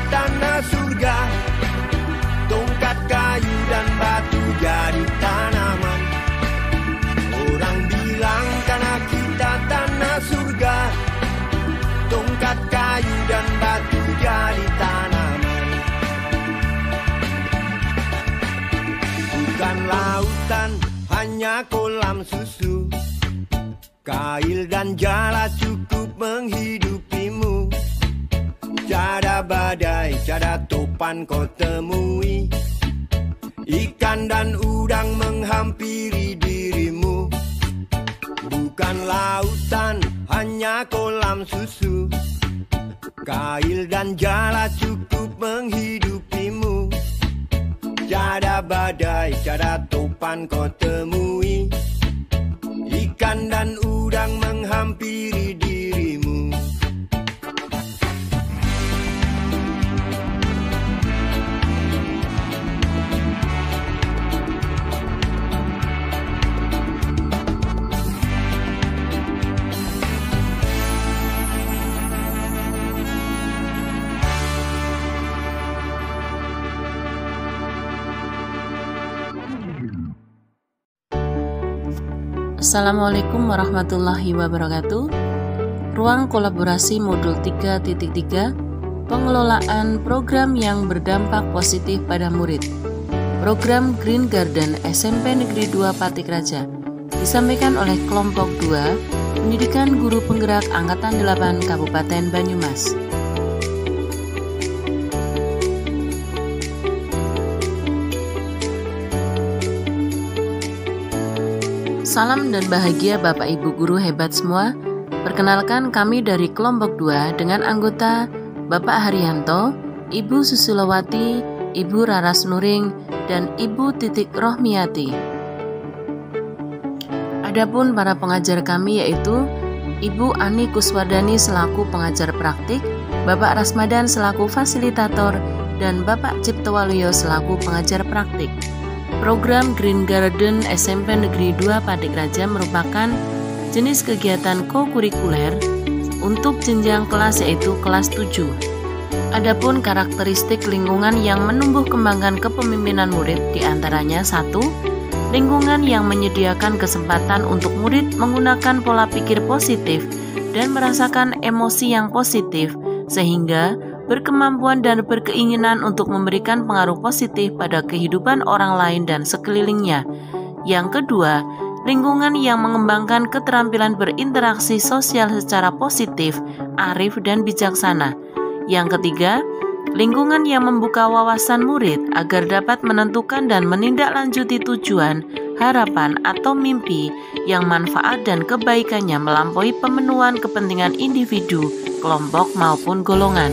tanah surga. Tongkat kayu dan batu jadi tanaman. Orang bilang karena kita tanah surga. Tongkat kayu dan batu jadi tanaman. Bukan lautan, hanya kolam susu. Kail dan jala cukup menghidupimu. Tiada badai, tiada topan kau temui. Ikan dan udang menghampiri dirimu. Bukan lautan, hanya kolam susu. Kail dan jala cukup menghidupimu. Tiada badai, tiada topan kau temui. Ikan dan udang menghampiri dirimu. Assalamualaikum warahmatullahi wabarakatuh. Ruang kolaborasi modul 3.3 pengelolaan program yang berdampak positif pada murid. Program Green Garden SMP Negeri 2 Patikraja disampaikan oleh kelompok 2 Pendidikan Guru Penggerak Angkatan 8 Kabupaten Banyumas. Salam dan bahagia Bapak Ibu Guru hebat semua. Perkenalkan kami dari kelompok 2 dengan anggota Bapak Haryanto, Ibu Susulawati, Ibu Raras Nuring, dan Ibu Titik Rohmiati. Adapun para pengajar kami yaitu Ibu Ani Kuswardani selaku pengajar praktik, Bapak Rasmadan selaku fasilitator, dan Bapak Ciptowaluyo selaku pengajar praktik. Program Green Garden SMP Negeri 2 Patikraja merupakan jenis kegiatan co-kurikuler untuk jenjang kelas yaitu kelas 7. Adapun karakteristik lingkungan yang menumbuh kembangkan kepemimpinan murid diantaranya 1. Lingkungan yang menyediakan kesempatan untuk murid menggunakan pola pikir positif dan merasakan emosi yang positif sehingga berkemampuan dan berkeinginan untuk memberikan pengaruh positif pada kehidupan orang lain dan sekelilingnya. Yang kedua, lingkungan yang mengembangkan keterampilan berinteraksi sosial secara positif, arif, dan bijaksana. Yang ketiga, lingkungan yang membuka wawasan murid agar dapat menentukan dan menindaklanjuti tujuan, harapan, atau mimpi yang manfaat dan kebaikannya melampaui pemenuhan kepentingan individu, kelompok, maupun golongan.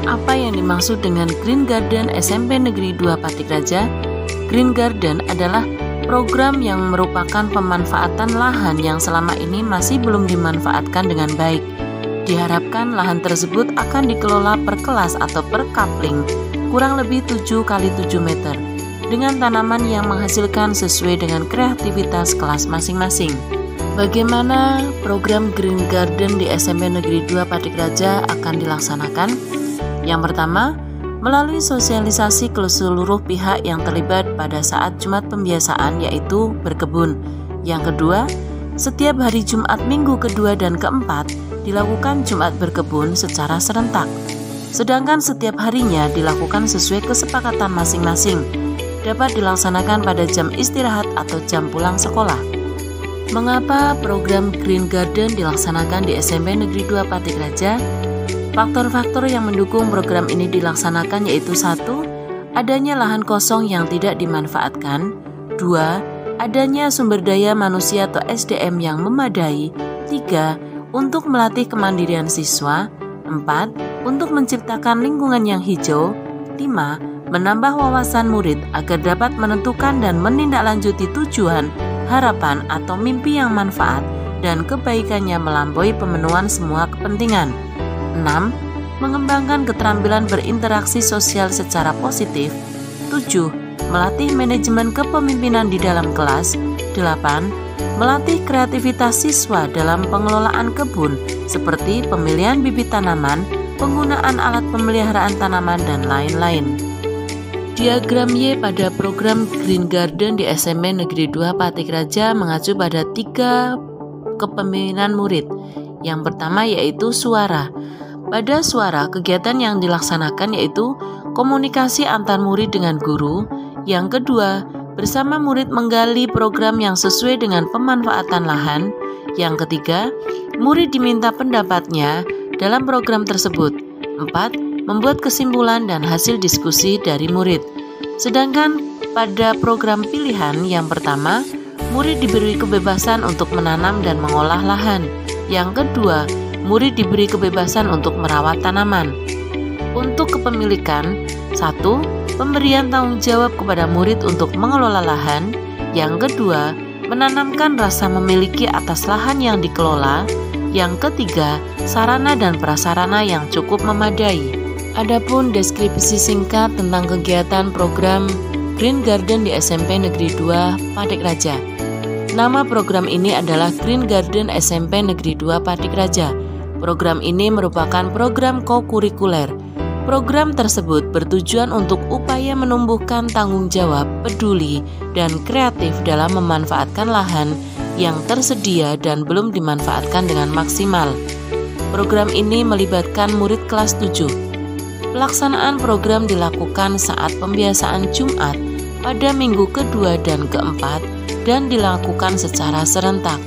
Apa yang dimaksud dengan Green Garden SMP Negeri 2 Patikraja? Green Garden adalah program yang merupakan pemanfaatan lahan yang selama ini masih belum dimanfaatkan dengan baik. Diharapkan lahan tersebut akan dikelola per kelas atau per coupling kurang lebih 7 x 7 meter dengan tanaman yang menghasilkan sesuai dengan kreativitas kelas masing-masing. Bagaimana program Green Garden di SMP Negeri 2 Patikraja akan dilaksanakan? Yang pertama, melalui sosialisasi ke seluruh pihak yang terlibat pada saat Jumat pembiasaan yaitu berkebun. Yang kedua, setiap hari Jumat minggu kedua dan keempat dilakukan Jumat berkebun secara serentak. Sedangkan setiap harinya dilakukan sesuai kesepakatan masing-masing. Dapat dilaksanakan pada jam istirahat atau jam pulang sekolah. Mengapa program Green Garden dilaksanakan di SMP Negeri 2 Patikraja? Faktor-faktor yang mendukung program ini dilaksanakan yaitu 1. Adanya lahan kosong yang tidak dimanfaatkan. 2. Adanya sumber daya manusia atau SDM yang memadai. 3. Untuk melatih kemandirian siswa. 4. Untuk menciptakan lingkungan yang hijau. 5. Menambah wawasan murid agar dapat menentukan dan menindaklanjuti tujuan, harapan, atau mimpi yang manfaat dan kebaikannya melampaui pemenuhan semua kepentingan. 6. Mengembangkan keterampilan berinteraksi sosial secara positif. 7. Melatih manajemen kepemimpinan di dalam kelas. 8. Melatih kreativitas siswa dalam pengelolaan kebun seperti pemilihan bibit tanaman, penggunaan alat pemeliharaan tanaman, dan lain-lain. Diagram Y pada program Green Garden di SMP Negeri 2 Patikraja mengacu pada 3 kepemimpinan murid. Yang pertama yaitu suara. Pada suara, kegiatan yang dilaksanakan yaitu komunikasi antar murid dengan guru. Yang kedua, bersama murid menggali program yang sesuai dengan pemanfaatan lahan. Yang ketiga, murid diminta pendapatnya dalam program tersebut. 4. Membuat kesimpulan dan hasil diskusi dari murid. Sedangkan pada program pilihan yang pertama, murid diberi kebebasan untuk menanam dan mengolah lahan. Yang kedua, murid diberi kebebasan untuk merawat tanaman. Untuk kepemilikan, 1. Pemberian tanggung jawab kepada murid untuk mengelola lahan. Yang kedua, menanamkan rasa memiliki atas lahan yang dikelola. Yang ketiga, sarana dan prasarana yang cukup memadai. Adapun deskripsi singkat tentang kegiatan program Green Garden di SMP Negeri 2 Patikraja. Nama program ini adalah Green Garden SMP Negeri 2 Patikraja. Program ini merupakan program kokurikuler. Program tersebut bertujuan untuk upaya menumbuhkan tanggung jawab, peduli, dan kreatif dalam memanfaatkan lahan yang tersedia dan belum dimanfaatkan dengan maksimal. Program ini melibatkan murid kelas 7. Pelaksanaan program dilakukan saat pembiasaan Jumat pada minggu kedua dan keempat dan dilakukan secara serentak.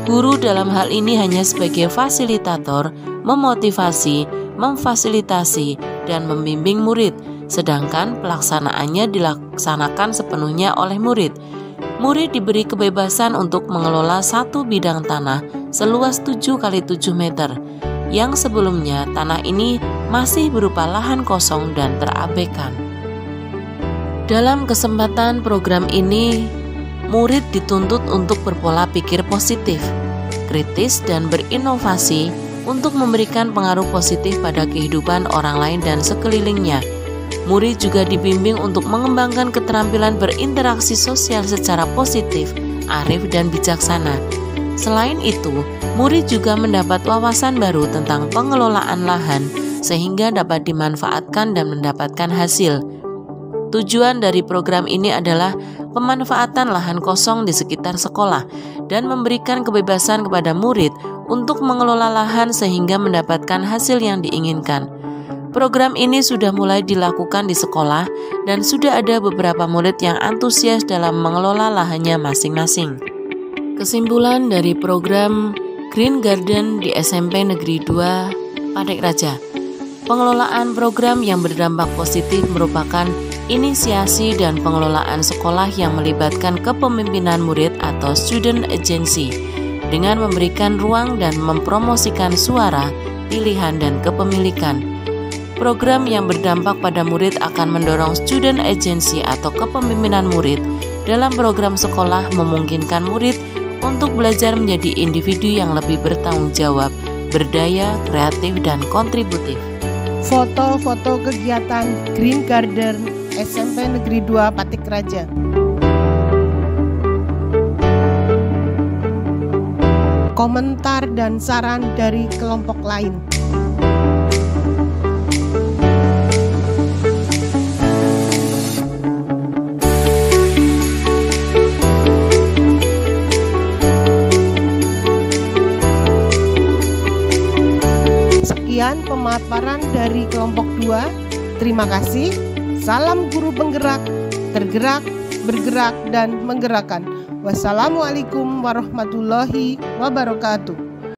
Guru dalam hal ini hanya sebagai fasilitator, memotivasi, memfasilitasi, dan membimbing murid, sedangkan pelaksanaannya dilaksanakan sepenuhnya oleh murid. Murid diberi kebebasan untuk mengelola satu bidang tanah seluas 7 x 7 meter, yang sebelumnya tanah ini masih berupa lahan kosong dan terabaikan. Dalam kesempatan program ini, murid dituntut untuk berpola pikir positif, kritis, dan berinovasi untuk memberikan pengaruh positif pada kehidupan orang lain dan sekelilingnya. Murid juga dibimbing untuk mengembangkan keterampilan berinteraksi sosial secara positif, arif, dan bijaksana. Selain itu, murid juga mendapat wawasan baru tentang pengelolaan lahan sehingga dapat dimanfaatkan dan mendapatkan hasil. Tujuan dari program ini adalah pemanfaatan lahan kosong di sekitar sekolah dan memberikan kebebasan kepada murid untuk mengelola lahan sehingga mendapatkan hasil yang diinginkan. Program ini sudah mulai dilakukan di sekolah dan sudah ada beberapa murid yang antusias dalam mengelola lahannya masing-masing. Kesimpulan dari program Green Garden di SMP Negeri 2 Patikraja. Pengelolaan program yang berdampak positif merupakan inisiasi dan pengelolaan sekolah yang melibatkan kepemimpinan murid atau student agency dengan memberikan ruang dan mempromosikan suara, pilihan, dan kepemilikan. Program yang berdampak pada murid akan mendorong student agency atau kepemimpinan murid dalam program sekolah, memungkinkan murid untuk belajar menjadi individu yang lebih bertanggung jawab, berdaya, kreatif, dan kontributif. Foto-foto kegiatan Green Garden SMP Negeri 2 Patikraja. Komentar dan saran dari kelompok lain. Sekian pemaparan dari kelompok 2. Terima kasih. Salam guru penggerak, tergerak, bergerak, dan menggerakkan. Wassalamualaikum warahmatullahi wabarakatuh.